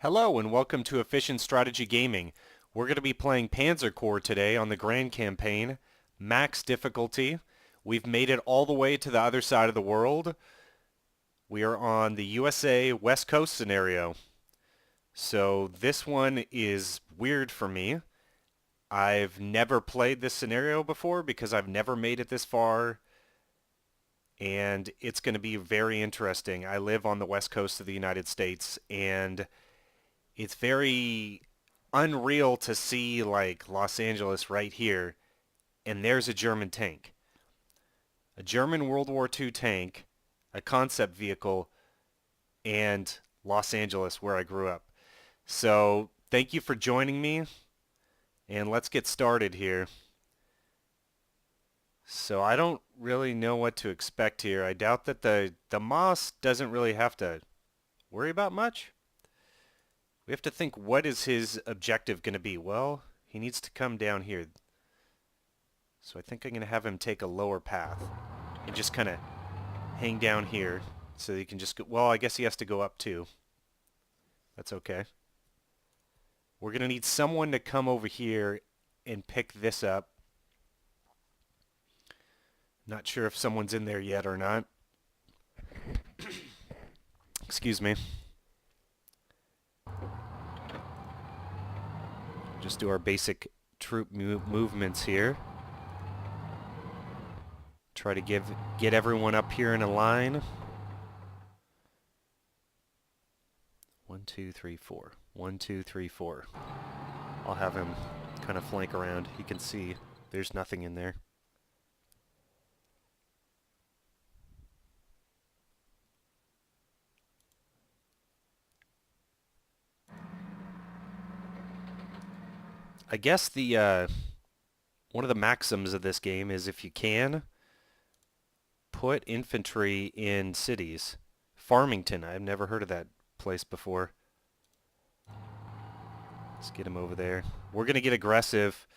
Hello and welcome to Efficient Strategy Gaming. We're going to be playing Panzer Corps today on the Grand Campaign, max difficulty. We've made it all the way to the other side of the world. We are on the USA West Coast scenario. So this one is weird for me. I've never played this scenario before because I've never made it this far. And it's going to be very interesting. I live on the West Coast of the United States, and it's very unreal to see like Los Angeles right here, and there's a German tank. A German World War II tank, a concept vehicle, and Los Angeles where I grew up. So thank you for joining me, and let's get started here. So I don't really know what to expect here. I doubt that the Moss doesn't really have to worry about much. We have to think, what is his objective going to be? Well, he needs to come down here. So I think I'm going to have him take a lower path and just kind of hang down here so he can just go. Well, I guess he has to go up too. That's okay. We're going to need someone to come over here and pick this up. Not sure if someone's in there yet or not. Excuse me. Just do our basic troop movements here. Try to get everyone up here in a line. 1, 2, 3, 4. 1, 2, 3, 4. I'll have him kind of flank around. You can see there's nothing in there. I guess the one of the maxims of this game is if you can, put infantry in cities. Farmington, I've never heard of that place before. Let's get him over there. We're going to get aggressive.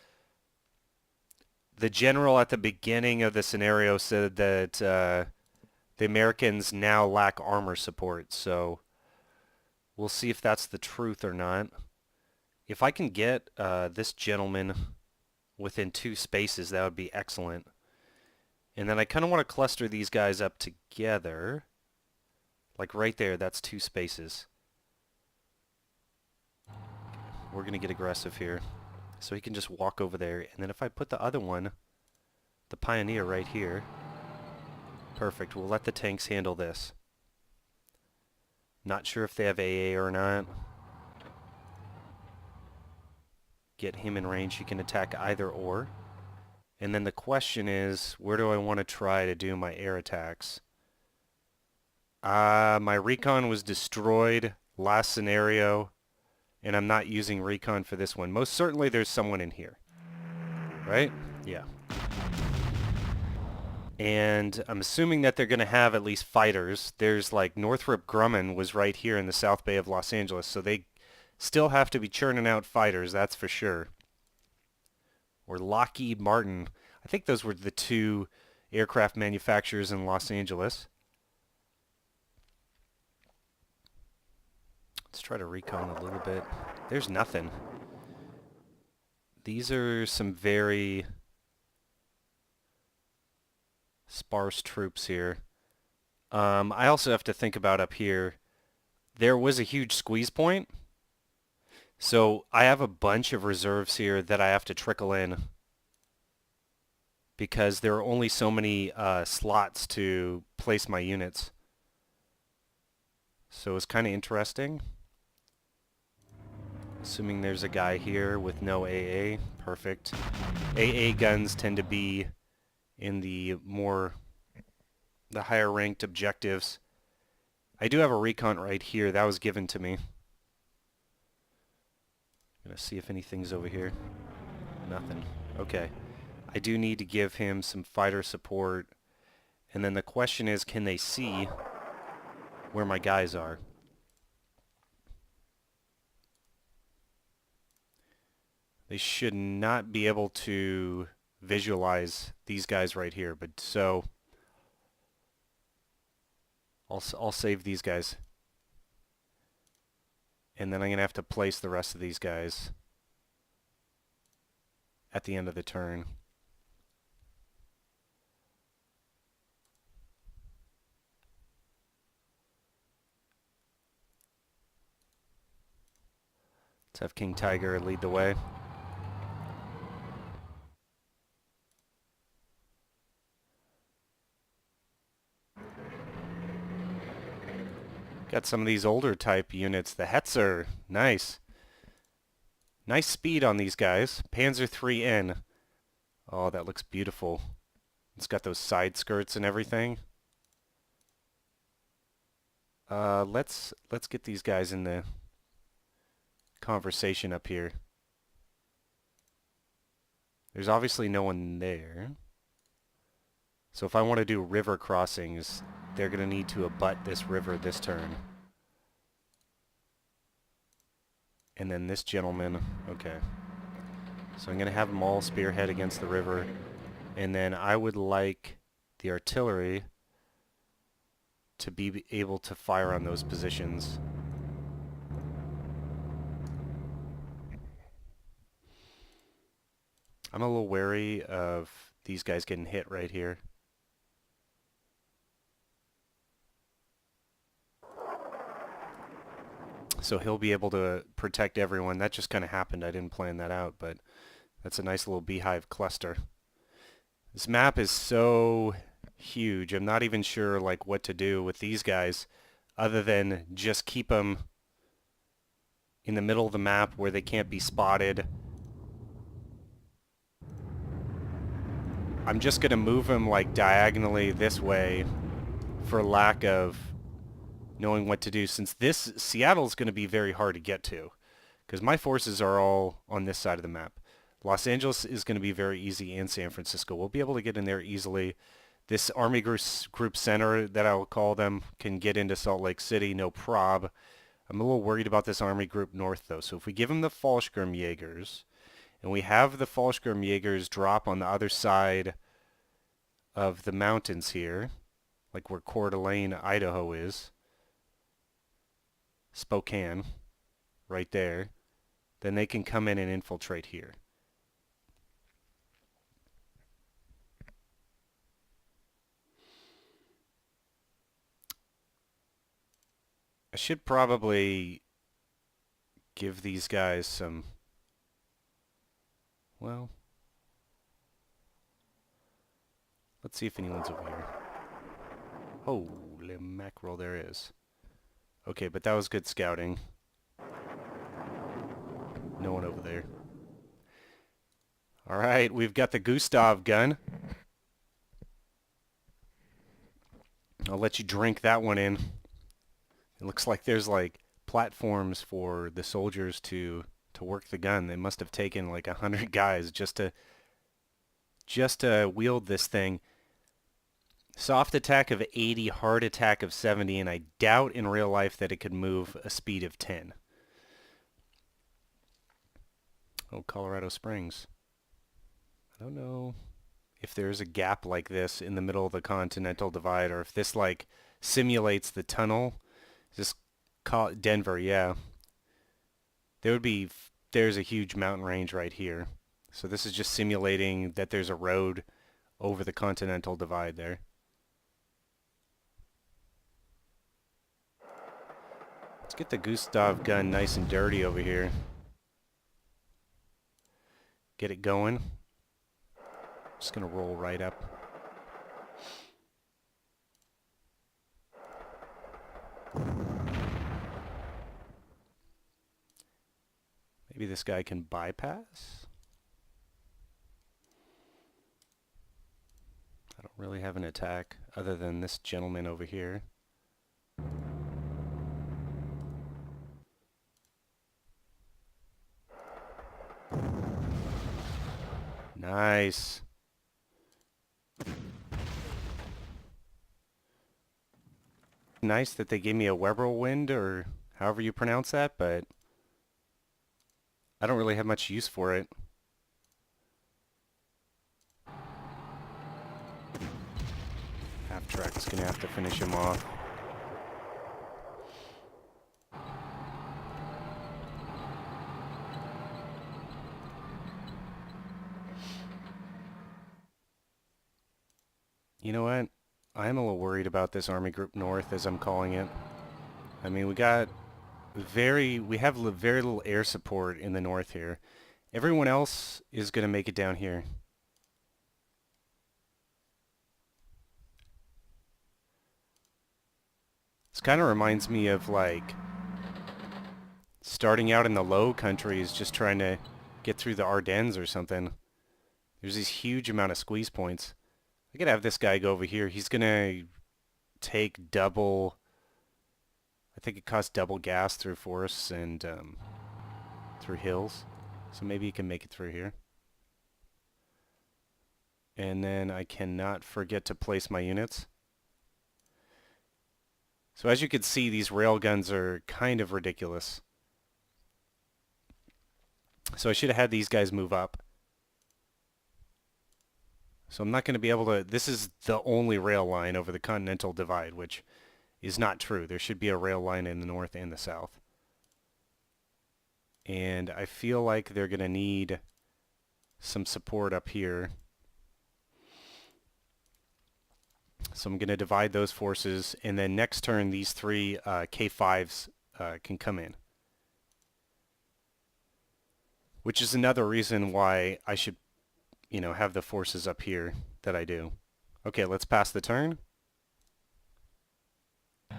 The general at the beginning of the scenario said that the Americans now lack armor support, so we'll see if that's the truth or not. If I can get this gentleman within 2 spaces, that would be excellent. And then I kind of want to cluster these guys up together. Like right there, that's 2 spaces. We're going to get aggressive here. So he can just walk over there. And then if I put the other one, the Pioneer right here. Perfect. We'll let the tanks handle this. Not sure if they have AA or not. Get him in range. He can attack either or. And then the question is, where do I want to try to do my air attacks? My recon was destroyed last scenario, and I'm not using recon for this one. Most certainly there's someone in here. Right? Yeah. And I'm assuming that they're going to have at least fighters. There's like Northrop Grumman was right here in the South Bay of Los Angeles, so they still have to be churning out fighters, that's for sure. Or Lockheed Martin. I think those were the 2 aircraft manufacturers in Los Angeles. Let's try to recon a little bit. There's nothing. These are some very sparse troops here. I also have to think about up here. There was a huge squeeze point. So I have a bunch of reserves here that I have to trickle in because there are only so many slots to place my units. So it's kind of interesting. Assuming there's a guy here with no AA. Perfect. AA guns tend to be in the higher ranked objectives. I do have a recon right here. That was given to me. Gonna see if anything's over here. Nothing. Okay. I do need to give him some fighter support. And then the question is, can they see where my guys are? They should not be able to visualize these guys right here, but so I'll save these guys. And then I'm going to have to place the rest of these guys at the end of the turn. Let's have King Tiger lead the way. Got some of these older type units. The Hetzer, nice. Nice speed on these guys. Panzer 3N. Oh, that looks beautiful. It's got those side skirts and everything. Let's get these guys in the conversation up here. There's obviously no one there. So if I want to do river crossings, they're going to need to abut this river this turn. And then this gentleman, okay. So I'm going to have them all spearhead against the river. And then I would like the artillery to be able to fire on those positions. I'm a little wary of these guys getting hit right here. So he'll be able to protect everyone. That just kind of happened. I didn't plan that out, but that's a nice little beehive cluster. This map is so huge. I'm not even sure like what to do with these guys other than just keep them in the middle of the map where they can't be spotted. I'm just going to move them like diagonally this way for lack of knowing what to do, since this Seattle's going to be very hard to get to because my forces are all on this side of the map. Los Angeles is going to be very easy, and San Francisco. We'll be able to get in there easily. This Army Group Center, that I'll call them, can get into Salt Lake City, no prob. I'm a little worried about this Army Group North, though. So if we give them the Fallschirmjägers, and we have the Fallschirmjägers drop on the other side of the mountains here, like where Coeur d'Alene, Idaho is, Spokane, right there, then they can come in and infiltrate here. I should probably give these guys some, well, let's see if anyone's over here. Holy mackerel, there is. Okay, but that was good scouting. No one over there. Alright, we've got the Gustav gun. I'll let you drink that one in. It looks like there's like platforms for the soldiers to work the gun. They must have taken like 100 guys just to wield this thing. Soft attack of 80, hard attack of 70, and I doubt in real life that it could move a speed of 10. Oh, Colorado Springs. I don't know if there's a gap like this in the middle of the Continental Divide, or if this like simulates the tunnel. Just call it Denver, yeah. There's a huge mountain range right here. So this is just simulating that there's a road over the Continental Divide there. Let's get the Gustav gun nice and dirty over here. Get it going. Just gonna roll right up. Maybe this guy can bypass? I don't really have an attack other than this gentleman over here. Nice. Nice that they gave me a Weberwind, or however you pronounce that, but I don't really have much use for it. Half-track's gonna have to finish him off. You know what? I'm a little worried about this Army Group North, as I'm calling it. I mean, we have very little air support in the north here. Everyone else is going to make it down here. This kind of reminds me of like starting out in the Low Countries, just trying to get through the Ardennes or something. There's these huge amount of squeeze points. I could have this guy go over here. He's gonna take double. I think it costs double gas through forests and through hills. So maybe he can make it through here. And then I cannot forget to place my units. So as you can see, these railguns are kind of ridiculous. So I should have had these guys move up. So I'm not going to be able to... This is the only rail line over the Continental Divide, which is not true. There should be a rail line in the north and the south. And I feel like they're going to need some support up here. So I'm going to divide those forces, and then next turn these three K5s can come in. Which is another reason why I should, you know, have the forces up here that I do. Okay, let's pass the turn. Are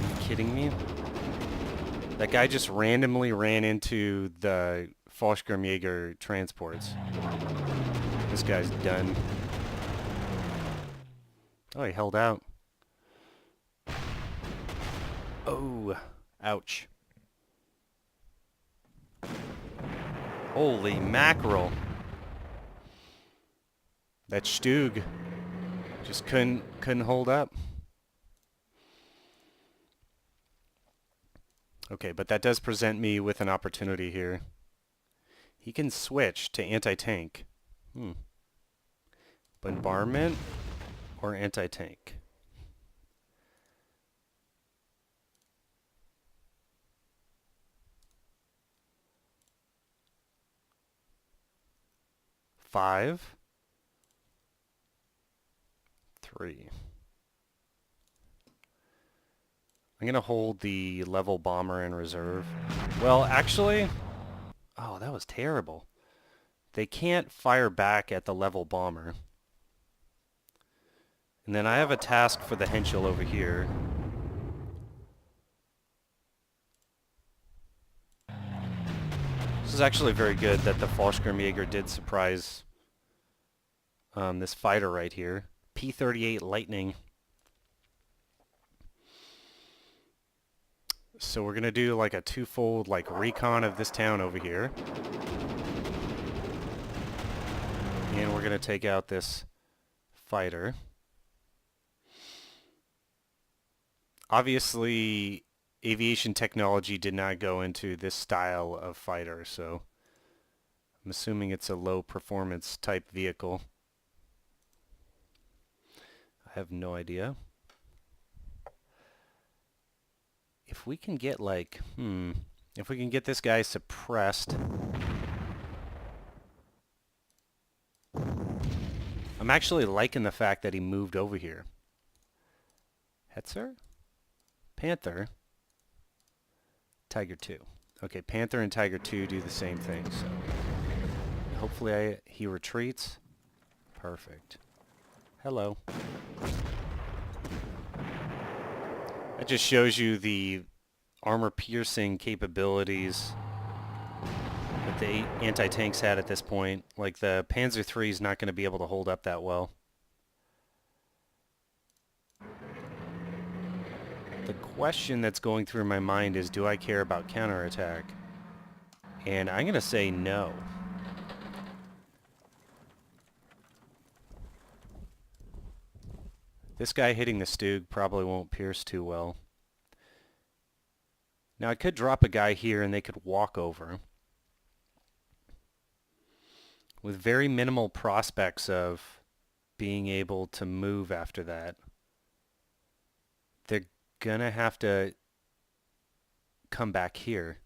you kidding me? That guy just randomly ran into the Fallschirmjäger transports. This guy's done. Oh, he held out. Oh, ouch. Holy mackerel. That Stug just couldn't hold up. Okay, but that does present me with an opportunity here. He can switch to anti-tank. Bombardment or anti-tank? Five. 3. I'm going to hold the level bomber in reserve. Well, actually... Oh, that was terrible. They can't fire back at the level bomber. And then I have a task for the Henschel over here. This is actually very good that the Fallschirmjäger did surprise this fighter right here. P-38 Lightning. So we're going to do like a twofold like recon of this town over here. And we're going to take out this fighter. Obviously, aviation technology did not go into this style of fighter, so I'm assuming it's a low performance type vehicle. I have no idea. If we can get like, if we can get this guy suppressed. I'm actually liking the fact that he moved over here. Hetzer? Panther? Tiger 2. Okay, Panther and Tiger 2 do the same thing, so hopefully he retreats. Perfect. Hello. That just shows you the armor-piercing capabilities that the anti-tanks had at this point. Like, the Panzer III is not going to be able to hold up that well. The question that's going through my mind is, do I care about counterattack? And I'm going to say no. This guy hitting the Stug probably won't pierce too well. Now I could drop a guy here and they could walk over. With very minimal prospects of being able to move after that. They're gonna have to come back here.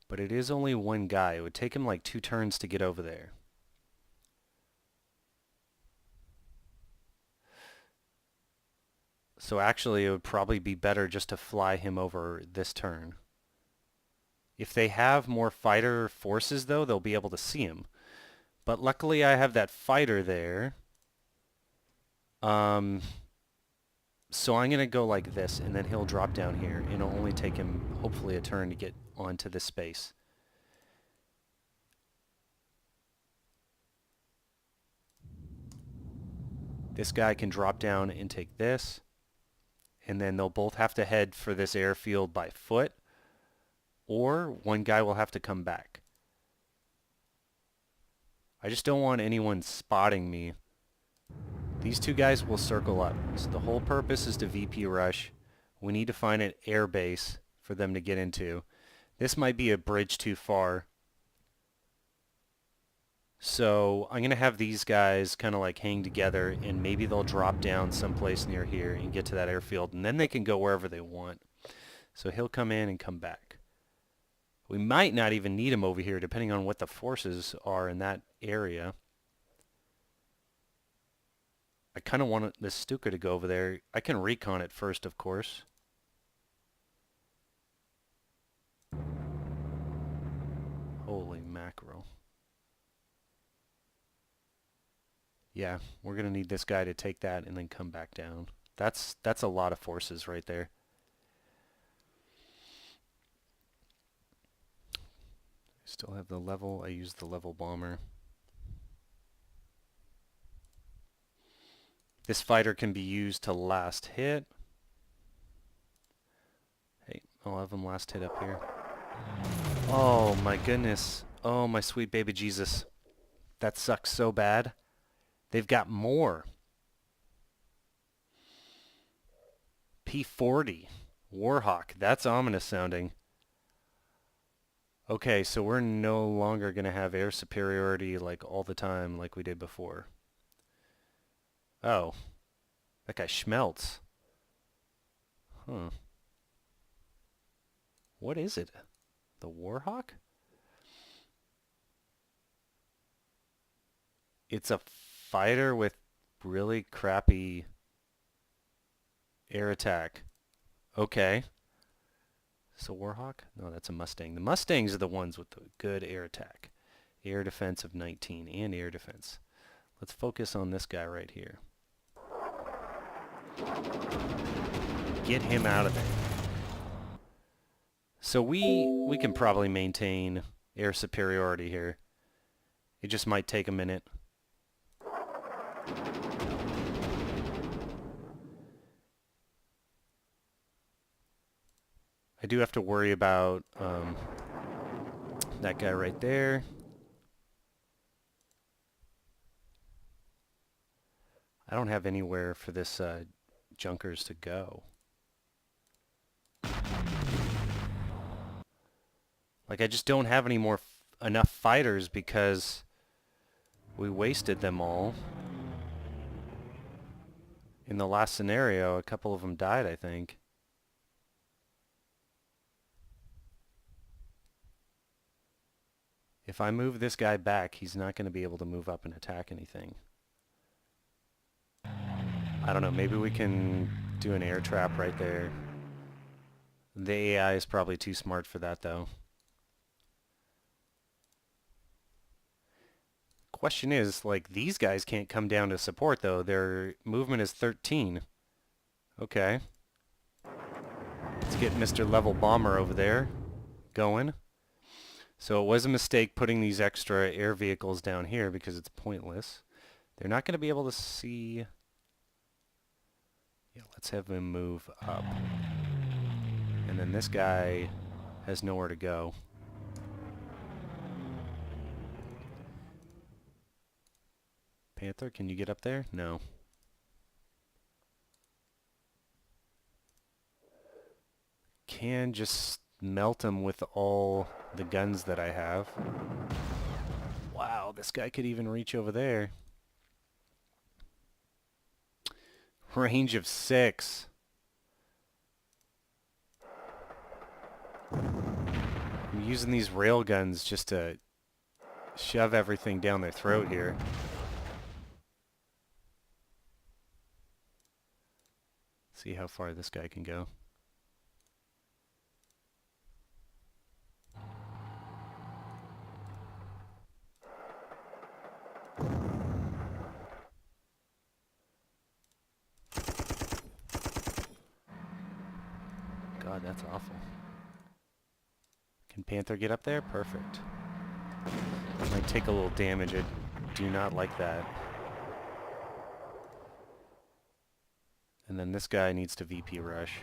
But it is only one guy. It would take him like 2 turns to get over there. So actually it would probably be better just to fly him over this turn. If they have more fighter forces though, they'll be able to see him. But luckily I have that fighter there. So I'm going to go like this, and then he'll drop down here, and it'll only take him, hopefully, a turn to get onto this space. This guy can drop down and take this, and then they'll both have to head for this airfield by foot, or one guy will have to come back. I just don't want anyone spotting me. These two guys will circle up. So the whole purpose is to VP rush. We need to find an air base for them to get into. This might be a bridge too far. So I'm going to have these guys kind of like hang together, and maybe they'll drop down someplace near here and get to that airfield, and then they can go wherever they want. So he'll come in and come back. We might not even need him over here depending on what the forces are in that area. I kind of want this Stuka to go over there. I can recon it first, of course. Holy mackerel. Yeah, we're going to need this guy to take that and then come back down. That's a lot of forces right there. I still have the level. I used the level bomber. This fighter can be used to last hit. Hey, I'll have him last hit up here. Oh my goodness. Oh my sweet baby Jesus. That sucks so bad. They've got more. P-40. Warhawk. That's ominous sounding. Okay, so we're no longer going to have air superiority like all the time like we did before. Oh. That guy schmelts. Huh. What is it? The Warhawk? It's a fighter with really crappy air attack. Okay. So Warhawk? No, that's a Mustang. The Mustangs are the ones with the good air attack. Air defense of 19 and air defense. Let's focus on this guy right here. Get him out of there. So we can probably maintain air superiority here. It just might take a minute. I do have to worry about that guy right there. I don't have anywhere for this Junkers to go. Like, I just don't have any more enough fighters because we wasted them all. In the last scenario, a couple of them died, I think. If I move this guy back, he's not going to be able to move up and attack anything. I don't know, maybe we can do an air trap right there. The AI is probably too smart for that, though. Question is, like, these guys can't come down to support, though. Their movement is 13. Okay. Let's get Mr. Level Bomber over there going. So it was a mistake putting these extra air vehicles down here because it's pointless. They're not going to be able to see... Yeah, let's have him move up. And then this guy has nowhere to go. Panther, can you get up there? No. Can just melt him with all the guns that I have. Wow, this guy could even reach over there. Range of 6. I'm using these rail guns just to shove everything down their throat here. See how far this guy can go. God, that's awful. Can Panther get up there? Perfect. Might take a little damage. I do not like that. And then this guy needs to VP rush.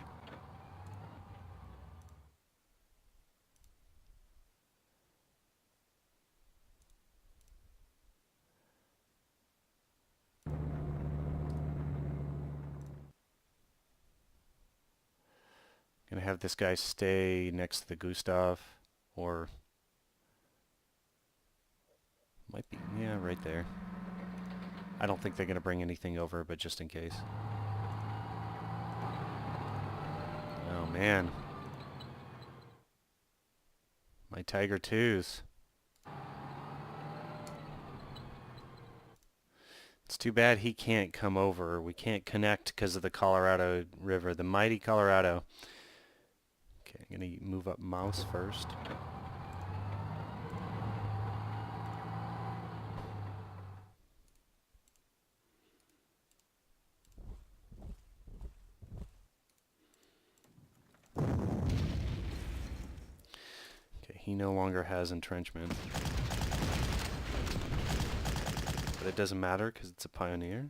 Gonna have this guy stay next to the Gustav, or might be, yeah, right there. I don't think they're gonna bring anything over, but just in case. Oh man. My Tiger 2s. It's too bad he can't come over. We can't connect because of the Colorado River, the mighty Colorado. Okay, I'm gonna move up mouse first. Okay, he no longer has entrenchment. But it doesn't matter because it's a pioneer.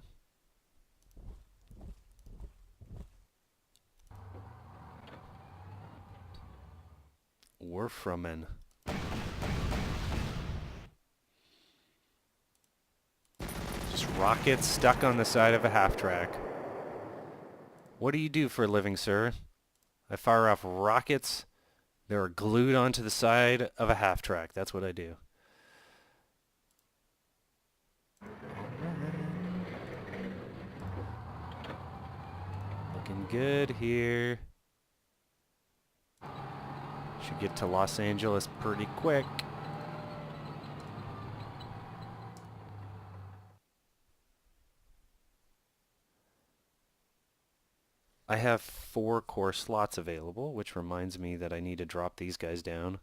Warframen. Just rockets stuck on the side of a half-track. What do you do for a living, sir? I fire off rockets that are glued onto the side of a half-track. That's what I do. Looking good here. Should get to Los Angeles pretty quick. I have 4 core slots available, which reminds me that I need to drop these guys down.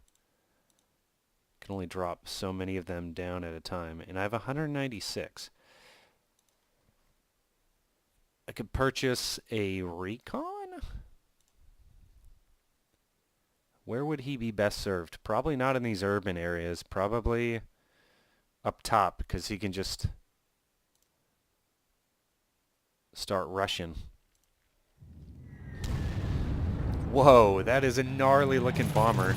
Can only drop so many of them down at a time, and I have 196. I could purchase a recon? Where would he be best served? Probably not in these urban areas. Probably up top, because he can just start rushing. Whoa, that is a gnarly looking bomber.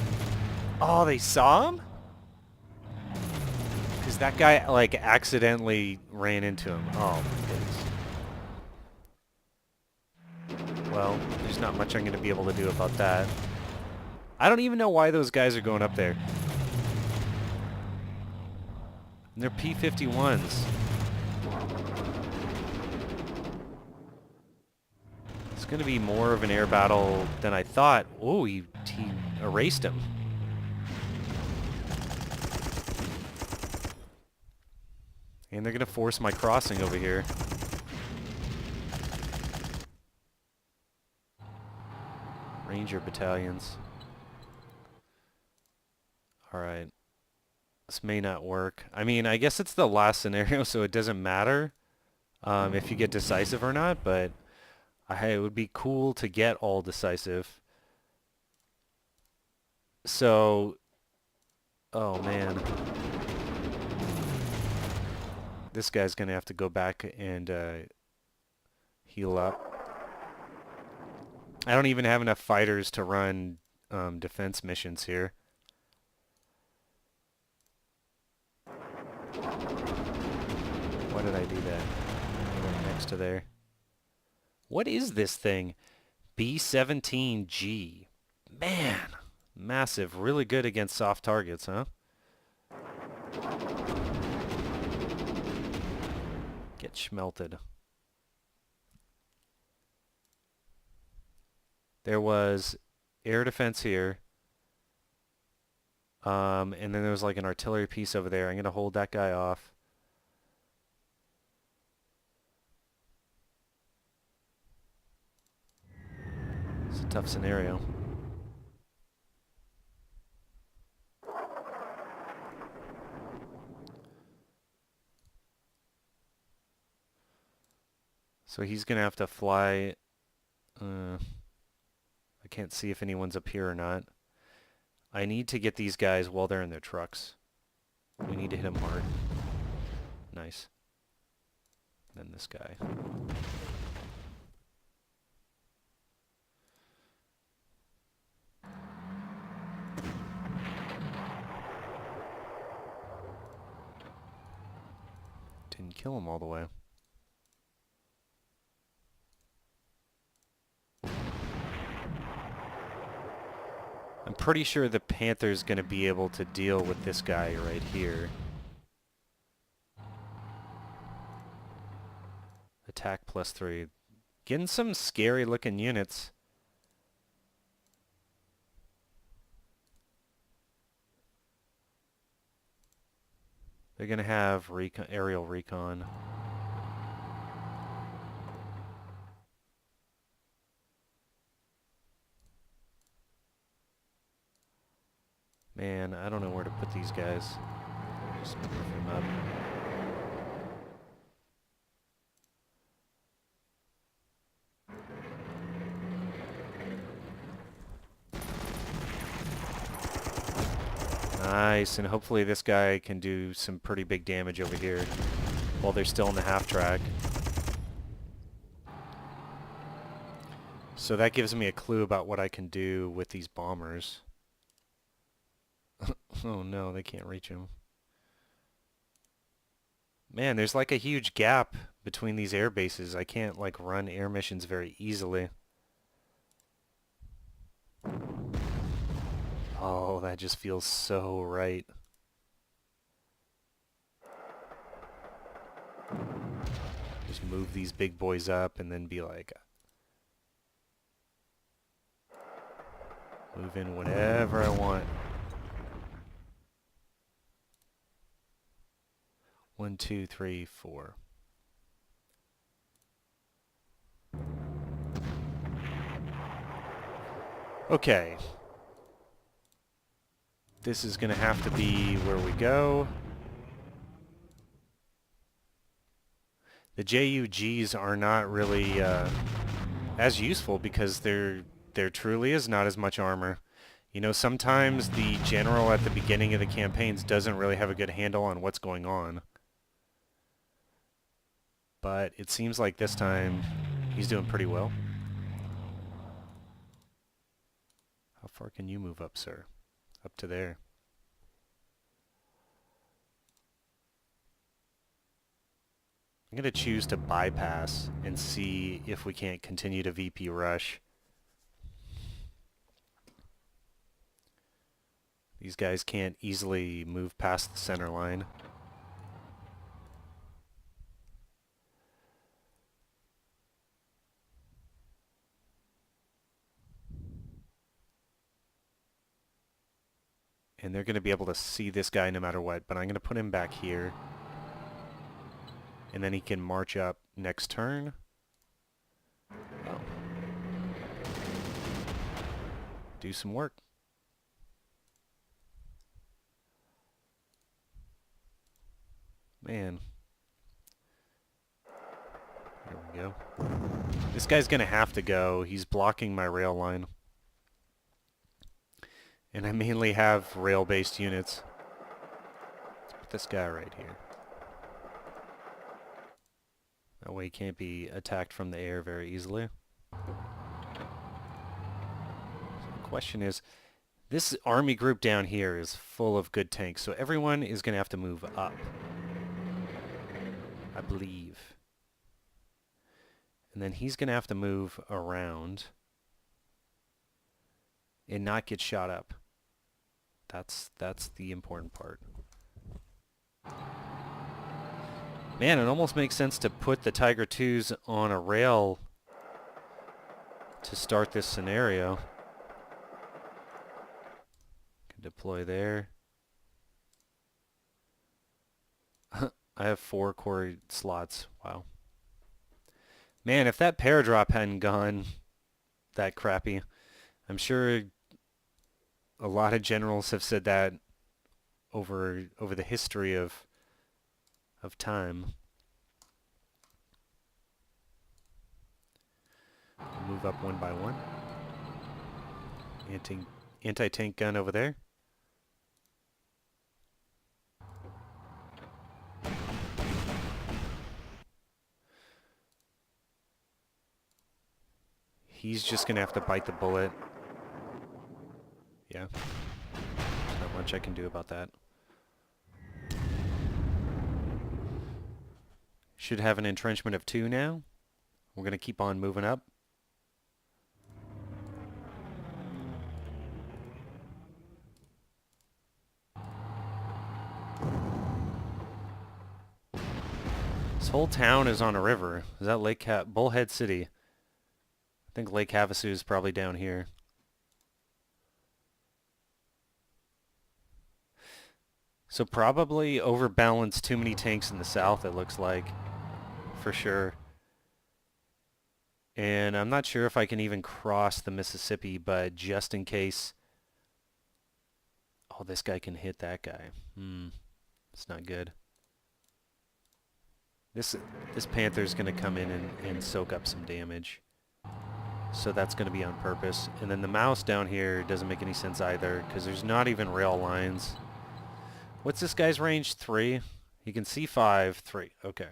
Oh, they saw him? Because that guy, like, accidentally ran into him. Oh, my goodness. Well, there's not much I'm going to be able to do about that. I don't even know why those guys are going up there. And they're P-51s. It's going to be more of an air battle than I thought. Oh, he erased him. And they're going to force my crossing over here. Ranger battalions. Alright. This may not work. I mean, I guess it's the last scenario, so it doesn't matter if you get decisive or not, but it would be cool to get all decisive. So, oh man. This guy's going to have to go back and heal up. I don't even have enough fighters to run defense missions here. Why did I do that? Right next to there. What is this thing? B-17G. Man, massive. Really good against soft targets, huh? Get schmelted. There was air defense here. And then there was like an artillery piece over there. I'm going to hold that guy off. a tough scenario. So he's going to have to fly. I can't see if anyone's up here or not. I need to get these guys while they're in their trucks. We need to hit them hard. Nice. Then this guy. Didn't kill him all the way. I'm pretty sure the Panther's going to be able to deal with this guy right here. Attack +3. Getting some scary looking units. They're going to have aerial recon. Man, I don't know where to put these guys. Just move them up. Nice, and hopefully this guy can do some pretty big damage over here while they're still in the half track. So that gives me a clue about what I can do with these bombers. Oh no, they can't reach him. Man, there's like a huge gap between these air bases. I can't like run air missions very easily. Oh, that just feels so right. Just move these big boys up and then be like, move in whenever I want. 1, 2, 3, 4. Okay. This is going to have to be where we go. The JUGs are not really as useful because there truly is not as much armor. You know, sometimes the general at the beginning of the campaigns doesn't really have a good handle on what's going on. But it seems like this time he's doing pretty well. How far can you move up, sir? Up to there. I'm going to choose to bypass and see if we can't continue to VP rush. These guys can't easily move past the center line. And they're going to be able to see this guy no matter what, but I'm going to put him back here. And then he can march up next turn. Oh. Do some work. Man. There we go. This guy's going to have to go. He's blocking my rail line. And I mainly have rail-based units. Let's put this guy right here. That way he can't be attacked from the air very easily. So the question is, this army group down here is full of good tanks, so everyone is going to have to move up, I believe. And then he's going to have to move around and not get shot up. That's the important part. Man, it almost makes sense to put the Tiger 2s on a rail to start this scenario. Can deploy there. I have 4 core slots. Wow. Man, if that paradrop hadn't gone that crappy, I'm sure a lot of generals have said that over the history of time. Move up one by one. Anti-tank gun over there. He's just going to have to bite the bullet. Yeah. There's not much I can do about that. Should have an entrenchment of 2 now. We're going to keep on moving up. This whole town is on a river. Is that Bullhead City? I think Lake Havasu is probably down here. So probably overbalanced too many tanks in the south, it looks like. For sure. And I'm not sure if I can even cross the Mississippi, but just in case... Oh, this guy can hit that guy. It's not good. This Panther's going to come in and soak up some damage. So that's going to be on purpose. And then the mouse down here doesn't make any sense either, because there's not even rail lines. What's this guy's range? 3? He can see 5, 3. Okay.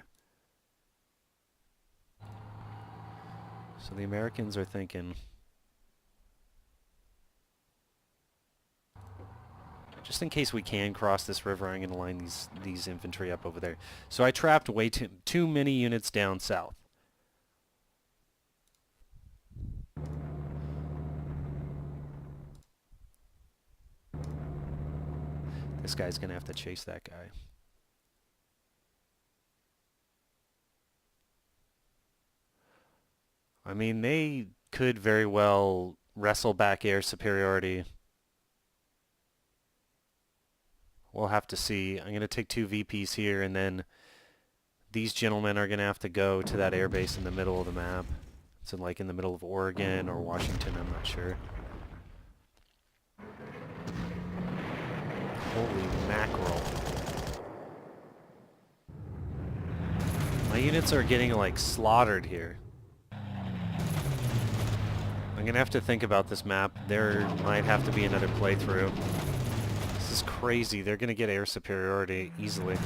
So the Americans are thinking... Just in case we can cross this river, I'm going to line these infantry up over there. So I trapped way too many units down south. This guy's going to have to chase that guy. I mean, they could very well wrestle back air superiority. We'll have to see. I'm going to take 2 VPs here, and then these gentlemen are going to have to go to that airbase in the middle of the map. It's like in the middle of Oregon or Washington, I'm not sure. Holy mackerel. My units are getting like slaughtered here. I'm going to have to think about this map. There might have to be another playthrough. This is crazy. They're going to get air superiority easily.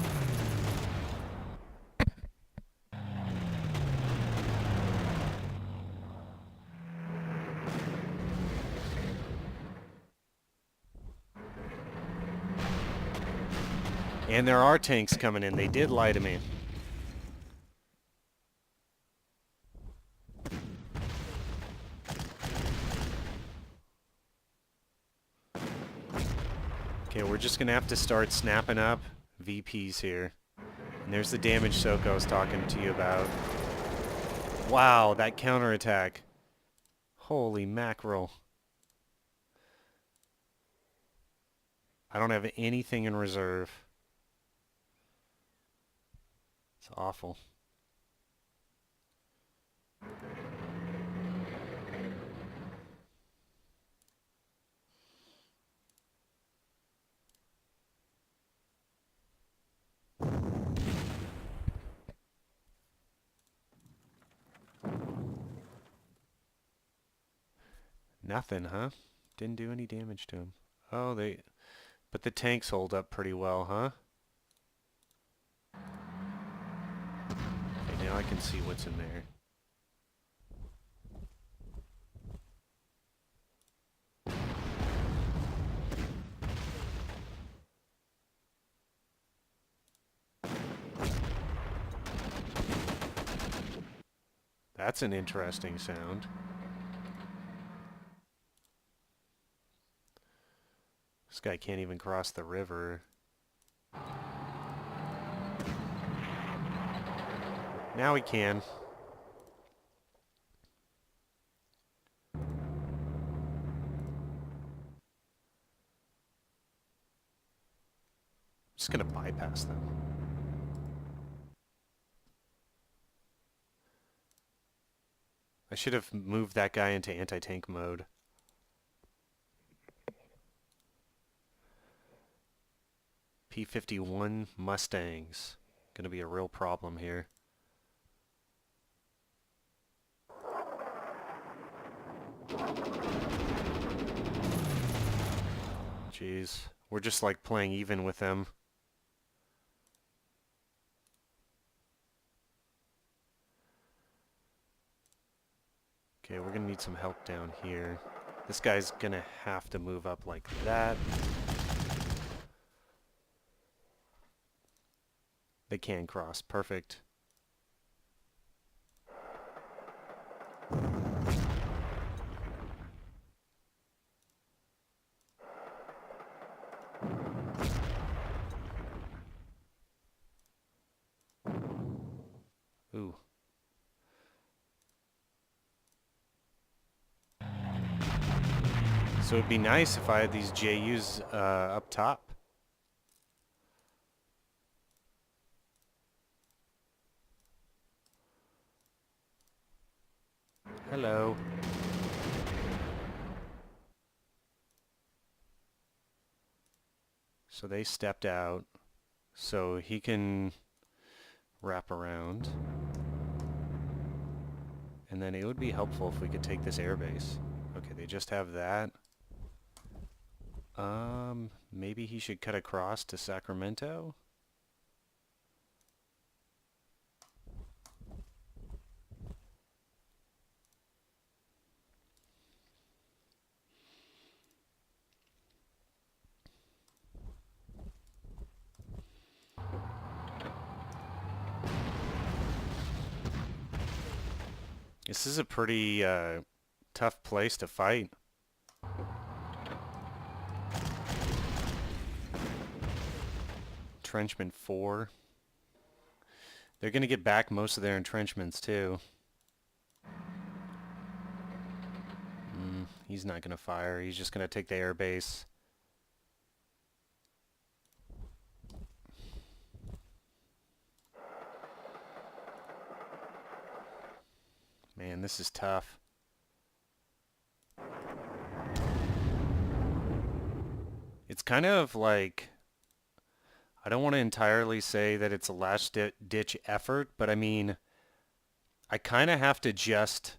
And there are tanks coming in. They did lie to me. Okay, we're just going to have to start snapping up VPs here. And there's the damage soak I was talking to you about. Wow, that counterattack. Holy mackerel. I don't have anything in reserve. It's awful. Nothing, huh? Didn't do any damage to him. Oh, but the tanks hold up pretty well, huh? Okay, now I can see what's in there. That's an interesting sound. This guy can't even cross the river. Now he can. Just gonna bypass them. I should have moved that guy into anti-tank mode. P-51 Mustangs. Gonna be a real problem here. Jeez, we're just like playing even with them. Okay, we're gonna need some help down here. This guy's gonna have to move up like that. They can cross. Perfect. Ooh. So it'd be nice if I had these JUs up top. Hello. So they stepped out, so he can wrap around. And then it would be helpful if we could take this airbase. Okay, they just have that. Maybe he should cut across to Sacramento? This is a pretty tough place to fight. Entrenchment 4. They're going to get back most of their entrenchments too. He's not going to fire. He's just going to take the air base. Man, this is tough. It's kind of like, I don't want to entirely say that it's a last-ditch effort, but I mean, I kind of have to just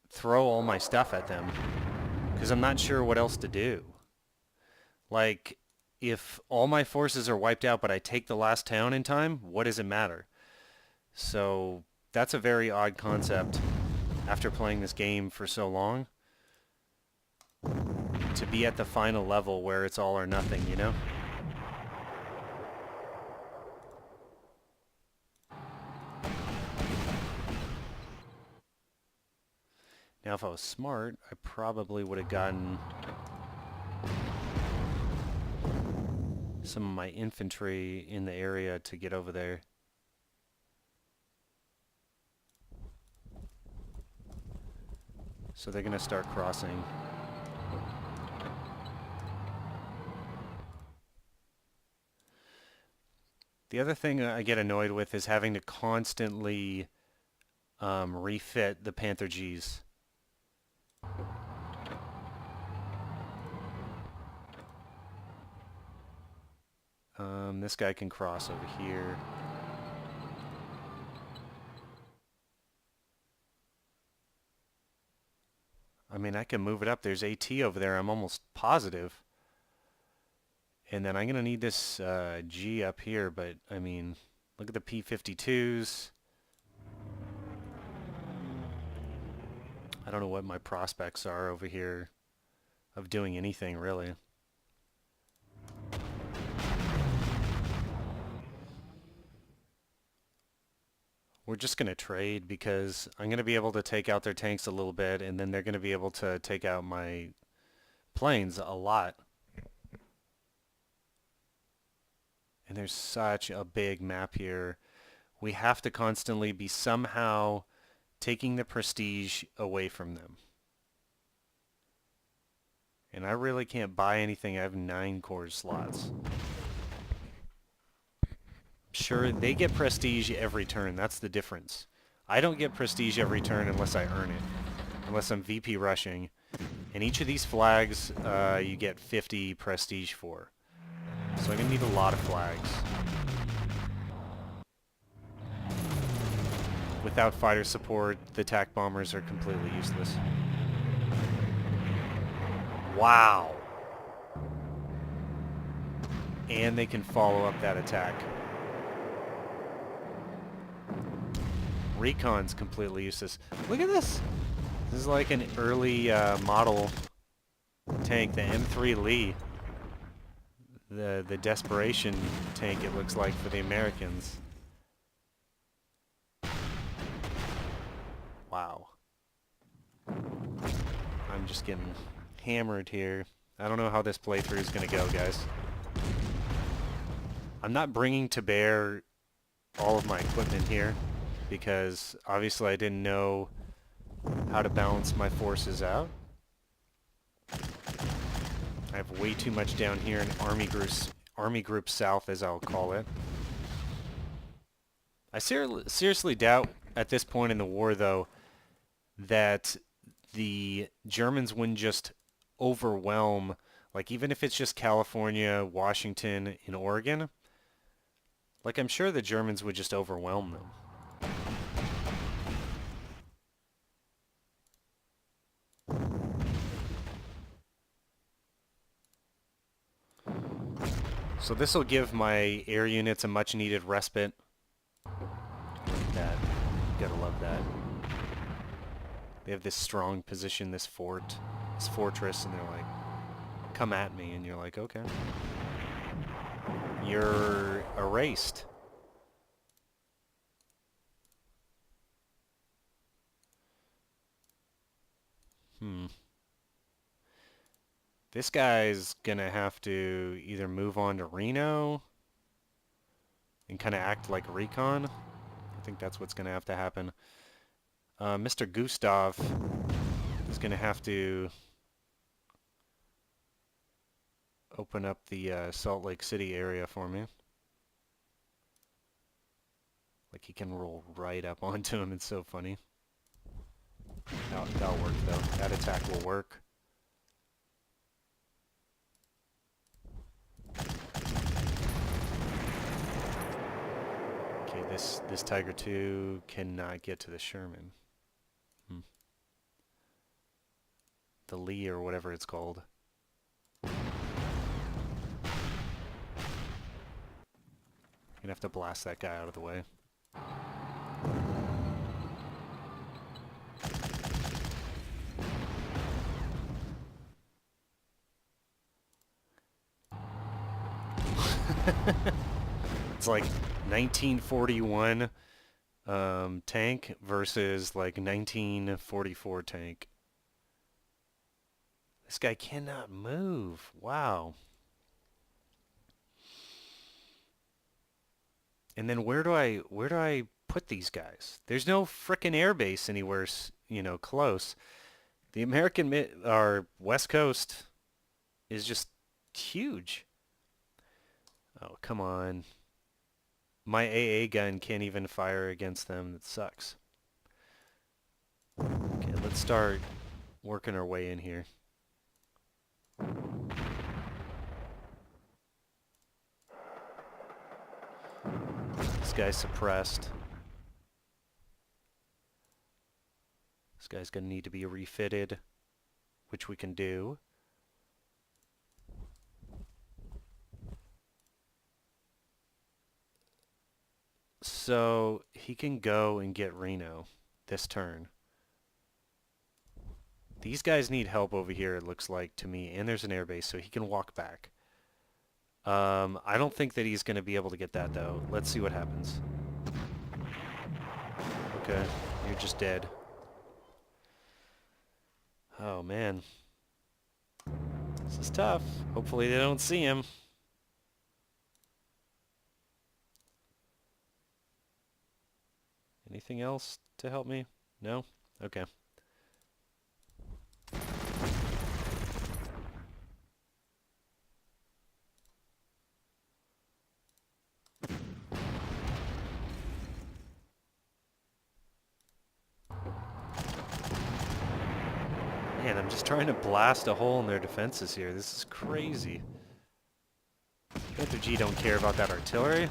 throw all my stuff at them because I'm not sure what else to do. Like, if all my forces are wiped out but I take the last town in time, what does it matter? So that's a very odd concept after playing this game for so long, to be at the final level where it's all or nothing, you know? Now if I was smart, I probably would have gotten some of my infantry in the area to get over there. So they're going to start crossing. The other thing I get annoyed with is having to constantly refit the Panther Gs. This guy can cross over here. I mean, I can move it up. There's AT over there, I'm almost positive. And then I'm going to need this G up here, but, I mean, look at the P-52s. I don't know what my prospects are over here of doing anything, really. We're just going to trade because I'm going to be able to take out their tanks a little bit, and then they're going to be able to take out my planes a lot. And there's such a big map here. We have to constantly be somehow taking the prestige away from them. And I really can't buy anything. I have 9 core slots. Sure, they get prestige every turn. That's the difference. I don't get prestige every turn unless I earn it. Unless I'm VP rushing. And each of these flags you get 50 prestige for. So I'm going to need a lot of flags. Without fighter support, the attack bombers are completely useless. Wow. And they can follow up that attack. Recon's completely useless. Look at this. This is like an early model tank, the M3 Lee. The desperation tank, it looks like, for the Americans. Wow. I'm just getting hammered here. I don't know how this playthrough is going to go, guys. I'm not bringing to bear all of my equipment here because obviously I didn't know how to balance my forces out. I have way too much down here in Army Group South, as I'll call it. I seriously doubt at this point in the war, though, that the Germans wouldn't just overwhelm, like even if it's just California, Washington, and Oregon, like I'm sure the Germans would just overwhelm them. So this will give my air units a much needed respite. Like that. You gotta love that. They have this strong position, this fortress, and they're like, come at me, and you're like, okay. You're erased. This guy's gonna have to either move on to Reno and kind of act like recon. I think that's what's gonna have to happen. Mr. Gustav is gonna have to open up the Salt Lake City area for me. Like he can roll right up onto him. It's so funny. That'll work though. That attack will work. Okay, this Tiger II cannot get to the Sherman. The Lee or whatever it's called. You're gonna have to blast that guy out of the way. It's like 1941 tank versus like 1944 tank. This guy cannot move. Wow. And then where do I put these guys? There's no frickin' airbase anywhere, you know, close. The American our West Coast is just huge. Oh, come on. My AA gun can't even fire against them. That sucks. Okay, let's start working our way in here. This guy's suppressed. This guy's gonna need to be refitted, which we can do. So he can go and get Reno this turn. These guys need help over here, it looks like to me, and there's an airbase, so he can walk back. I don't think that he's going to be able to get that, though. Let's see what happens. Okay, you're just dead. Oh, man. This is tough. Hopefully they don't see him. Anything else to help me? No? Okay. Man, I'm just trying to blast a hole in their defenses here. This is crazy. Panther G don't care about that artillery.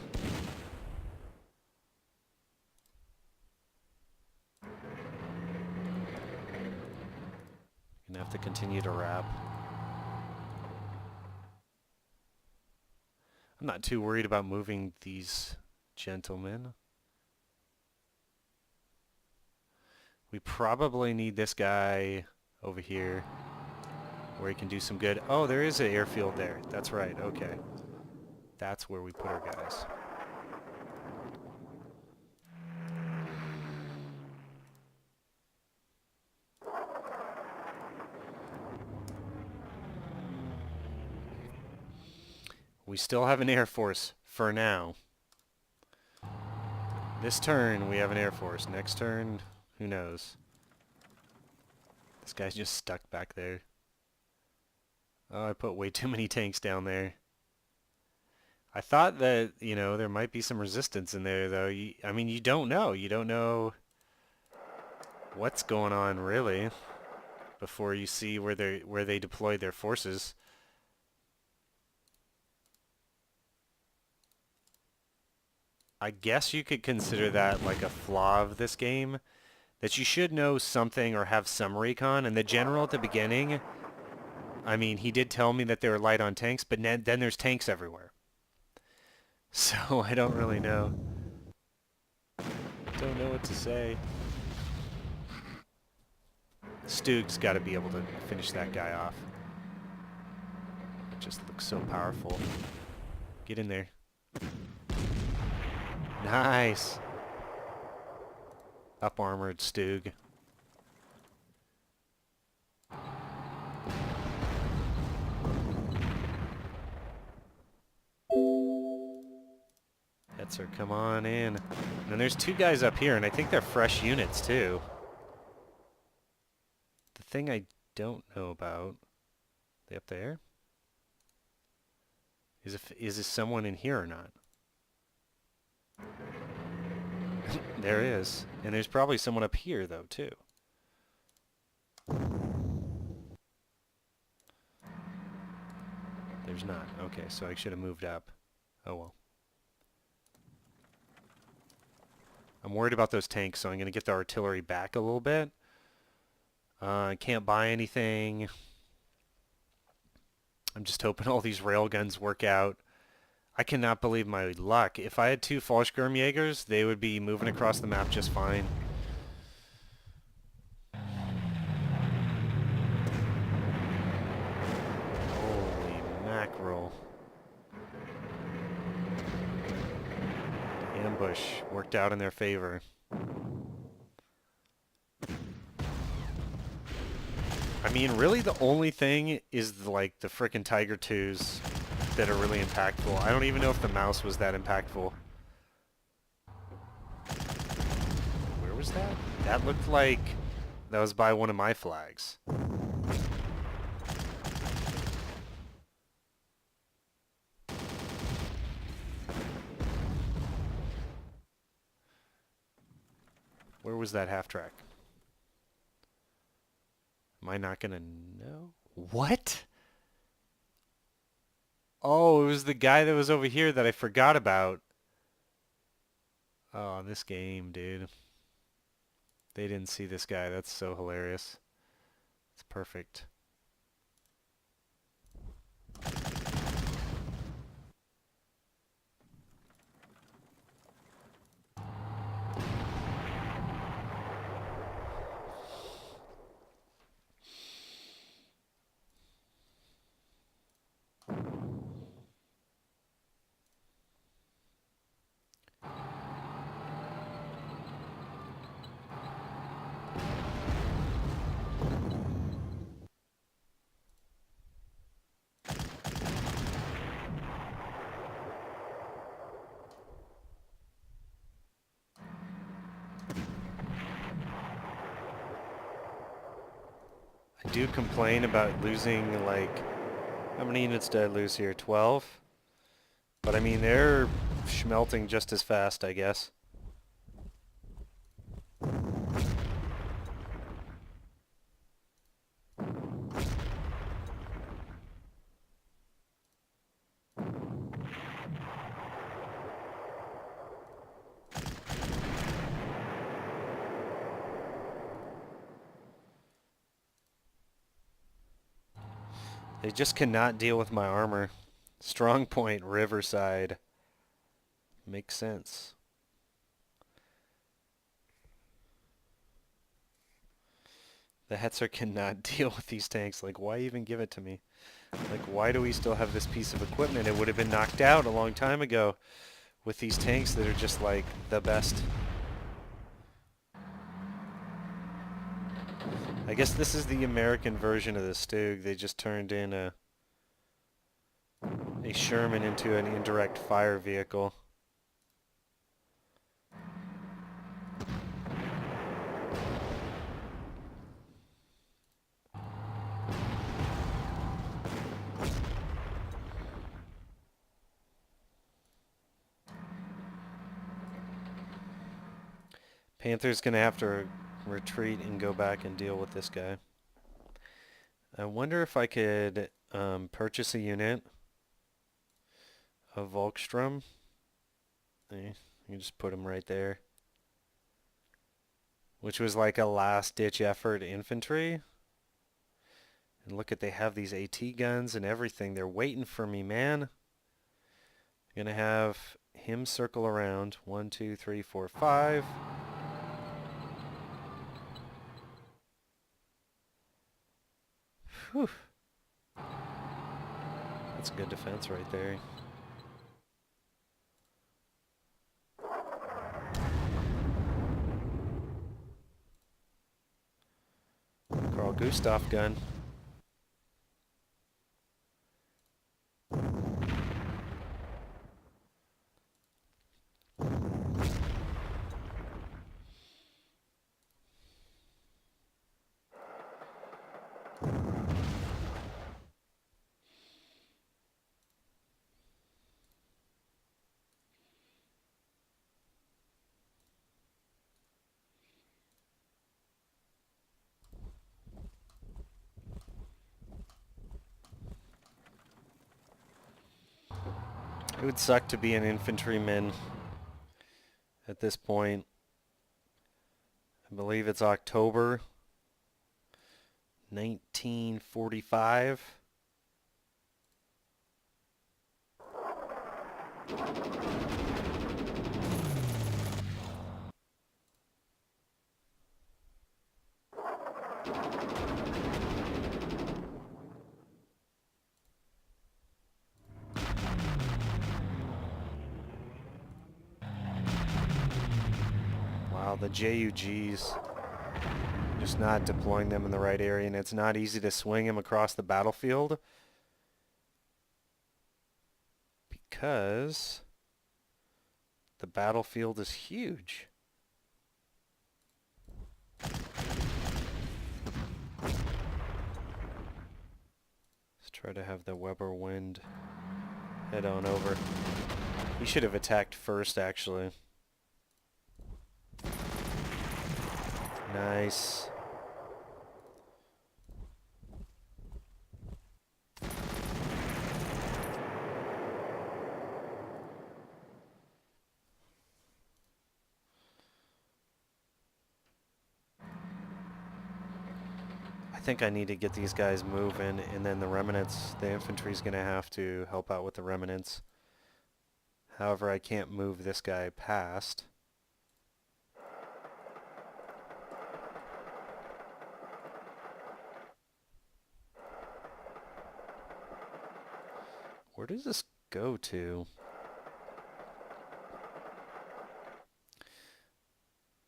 Gonna have to continue to wrap. I'm not too worried about moving these gentlemen. We probably need this guy over here where he can do some good. Oh, there is an airfield there. That's right. Okay. That's where we put our guys. We still have an Air Force for now. This turn, we have an Air Force. Next turn, who knows? This guy's just stuck back there. Oh, I put way too many tanks down there. I thought that, you know, there might be some resistance in there, though. I mean, you don't know. You don't know what's going on, really, before you see where they deploy their forces. I guess you could consider that like a flaw of this game, that you should know something or have some recon. And the general at the beginning, I mean, he did tell me that they were light on tanks, but then there's tanks everywhere. So I don't really know. Don't know what to say. Stug's got to be able to finish that guy off. It just looks so powerful. Get in there. Nice. Up-armored Stug. Hetzer, come on in. And then there's two guys up here, and I think they're fresh units, too. The thing I don't know about... They up there? Is this someone in here or not? There is. And there's probably someone up here, though, too. There's not. Okay, so I should have moved up. Oh, well. I'm worried about those tanks, so I'm going to get the artillery back a little bit. I can't buy anything. I'm just hoping all these railguns work out. I cannot believe my luck. If I had two Fallschirmjägers, they would be moving across the map just fine. Holy mackerel. Ambush worked out in their favor. I mean, really the only thing is like the frickin' Tiger 2s that are really impactful. I don't even know if the mouse was that impactful. Where was that? That looked like that was by one of my flags. Where was that half-track? Am I not gonna know? What? Oh, it was the guy that was over here that I forgot about. Oh, this game, dude. They didn't see this guy. That's so hilarious. It's perfect. I do complain about losing, like, how many units did I lose here? 12? But I mean, they're schmelting just as fast, I guess. They just cannot deal with my armor. Strong point, Riverside. Makes sense. The Hetzer cannot deal with these tanks. Like, why even give it to me? Like, why do we still have this piece of equipment? It would have been knocked out a long time ago with these tanks that are just, like, the best. I guess this is the American version of the Stug. They just turned in a Sherman into an indirect fire vehicle. Panther's gonna have to retreat and go back and deal with this guy. I wonder if I could purchase a unit of Volkstrom. You just put him right there. Which was like a last-ditch effort infantry. And look at, they have these AT guns and everything. They're waiting for me, man. I'm gonna have him circle around. 1, 2, 3, 4, 5. Whew. That's a good defense right there. Carl Gustav gun. It would suck to be an infantryman at this point. I believe it's October 1945. Wow, the JUGs, just not deploying them in the right area, and it's not easy to swing them across the battlefield because the battlefield is huge. Let's try to have the Weber Wind head on over. He should have attacked first, actually. Nice. I think I need to get these guys moving, and then the remnants, the infantry's going to have to help out with the remnants. However, I can't move this guy past. Where does this go to?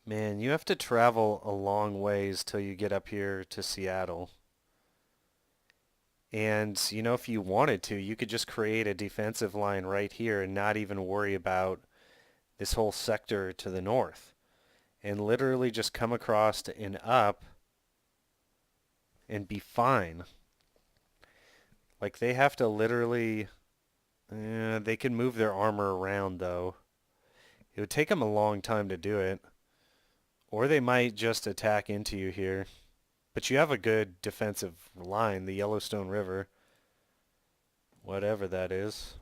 Man, you have to travel a long ways till you get up here to Seattle. And, you know, if you wanted to, you could just create a defensive line right here and not even worry about this whole sector to the north. And literally just come across and up and be fine. Like, they have to literally... they can move their armor around, though. It would take them a long time to do it. Or they might just attack into you here. But you have a good defensive line, the Yellowstone River. Whatever that is.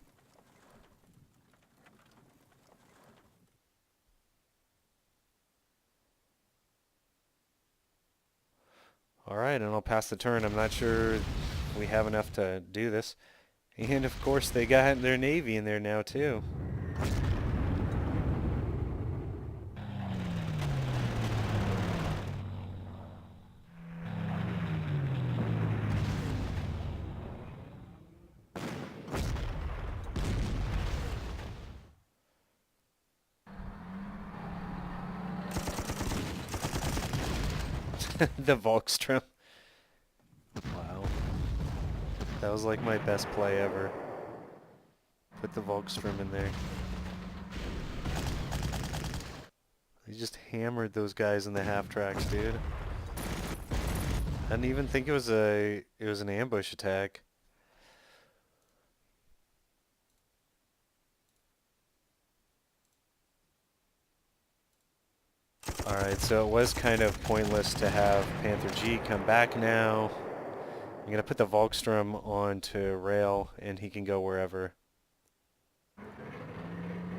Alright, and I'll pass the turn. I'm not sure we have enough to do this. And of course they got their Navy in there now too. The Volkstrom. Wow. That was like my best play ever. Put the Volkstrom in there. He just hammered those guys in the half tracks, dude. I didn't even think it was an ambush attack. Alright, so it was kind of pointless to have Panther G come back now. I'm going to put the Volkstrom onto rail, and he can go wherever.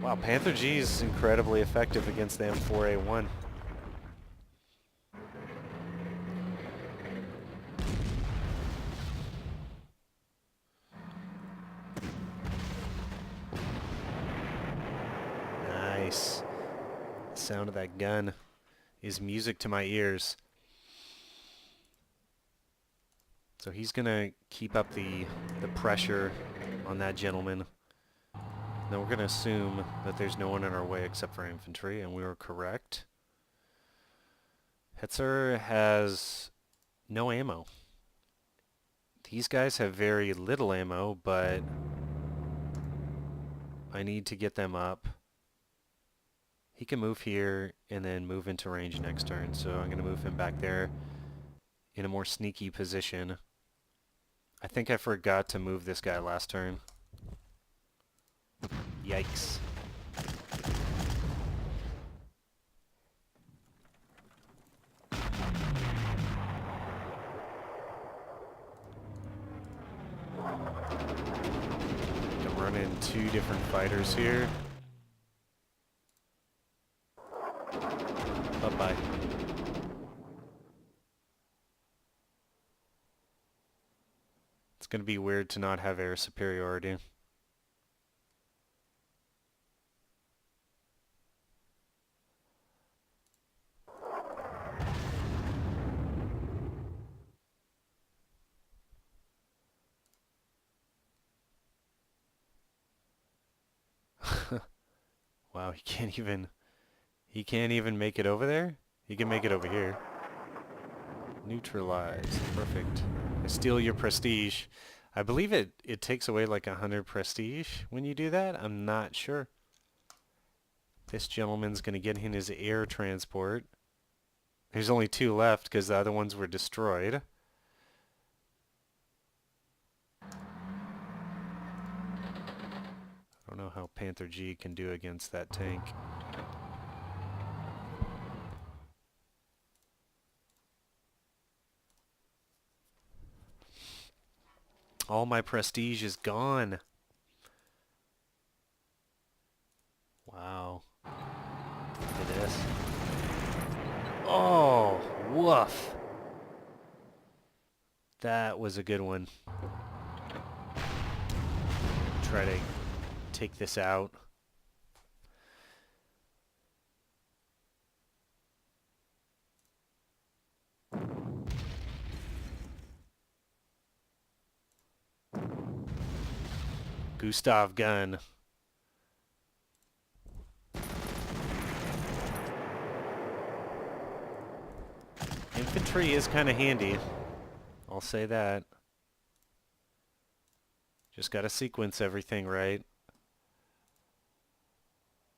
Wow, Panther G is incredibly effective against the M4A1. Nice. The sound of that gun is music to my ears. So he's going to keep up the pressure on that gentleman. Then we're going to assume that there's no one in our way except for infantry, and we were correct. Hetzer has no ammo. These guys have very little ammo, but I need to get them up. He can move here and then move into range next turn, so I'm going to move him back there in a more sneaky position. I think I forgot to move this guy last turn. Yikes. I'm running two different fighters here. Bye-bye. It's going to be weird to not have air superiority. Wow, he can't even make it over there? He can make it over here. Neutralize. Perfect. I steal your prestige. I believe it takes away like 100 prestige when you do that. I'm not sure. This gentleman's going to get in his air transport. There's only 2 left because the other ones were destroyed. I don't know how Panther G can do against that tank. All my prestige is gone. Wow. Look at this. Oh, woof. That was a good one. Try to take this out. Gustav gun. Infantry is kind of handy. I'll say that. Just got to sequence everything right.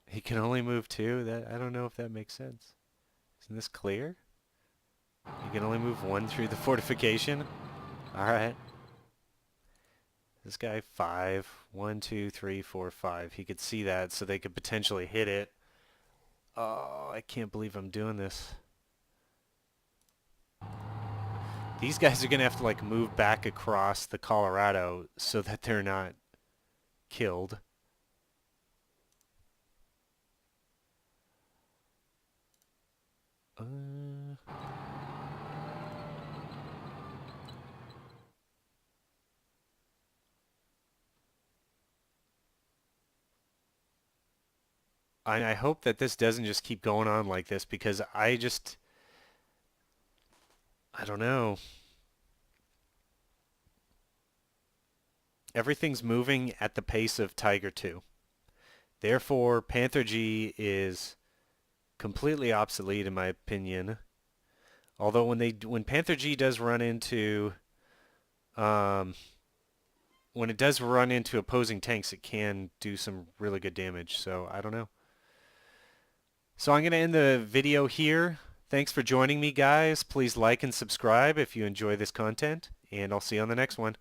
He can only move 2. That I don't know if that makes sense. Isn't this clear? You can only move 1 through the fortification? Alright. This guy 5. 1, 2, 3, 4, 5. He could see that, so they could potentially hit it. Oh, I can't believe I'm doing this. These guys are going to have to like move back across the Colorado so that they're not killed. I hope that this doesn't just keep going on like this because I don't know. Everything's moving at the pace of Tiger 2. Therefore, Panther G is completely obsolete in my opinion. Although when Panther G does run into um, when it does run into opposing tanks, it can do some really good damage. So I don't know. So I'm going to end the video here. Thanks for joining me, guys. Please like and subscribe if you enjoy this content, and I'll see you on the next one.